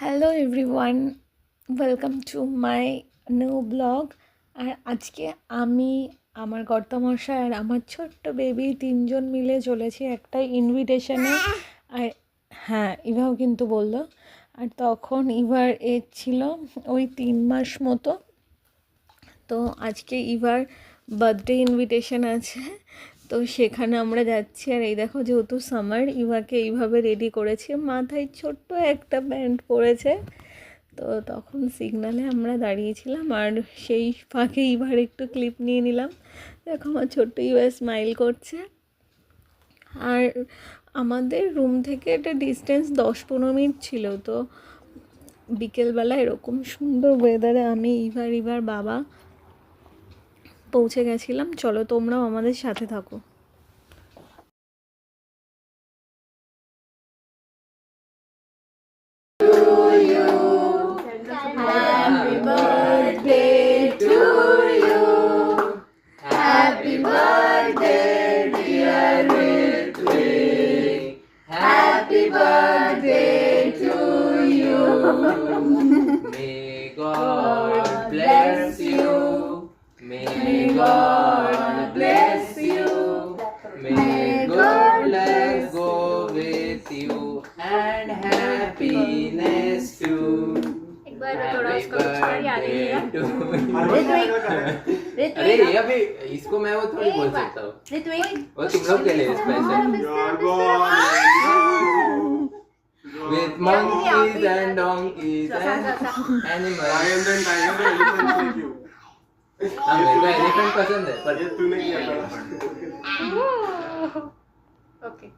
Hello everyone, welcome to my new blog. আর আজকে আমি, আমার কর্তামশাই আর আমার ছোট্ট বেবি তিনজন মিলে চলেছি একটা ইনভিটেশনে। আর হ্যাঁ, ইভাও কিন্তু বললো। আর তখন ইভার এজ ছিল ওই 3 মাস মতো। তো আজকে ইভার বার্থডে ইনভিটেশন আছে, তো সেখানে আমরা যাচ্ছি। আর এই দেখো, যেহেতু সামার, ইভাকে এইভাবে রেডি করেছি, মাথায় ছোট্ট একটা ব্যান্ড পরেছে। তো তখন সিগনালে আমরা দাঁড়িয়েছিলাম, আর সেই ফাঁকে ইভার একটু ক্লিপ নিয়ে নিলাম। দেখো আমার ছোট্ট ইভা স্মাইল করছে। আর আমাদের রুম থেকে এটা ডিস্টেন্স 10-15 মিনিট ছিল। তো বিকেলবেলা এরকম সুন্দর ওয়েদারে আমি ইভার বাবা পৌঁছে গেছিলাম। চলো তোমরাও আমাদের সাথে থাকো। Happy birthday to you. Happy birthday, dear Ritwik. Happy birthday to you. May God bless you. May God bless you. May good luck go with you and happiness too. Happy birthday to अरे अभी इसको मैं वो थोड़ी बोल सकता हूँ, वो तुम लोग के लिए special. With monkeys and donkeys and animals. Lions and tigers and elephants like you. हाँ, मेरे को एलिफेंट पसंद है पर ये तूने किया था। Okay.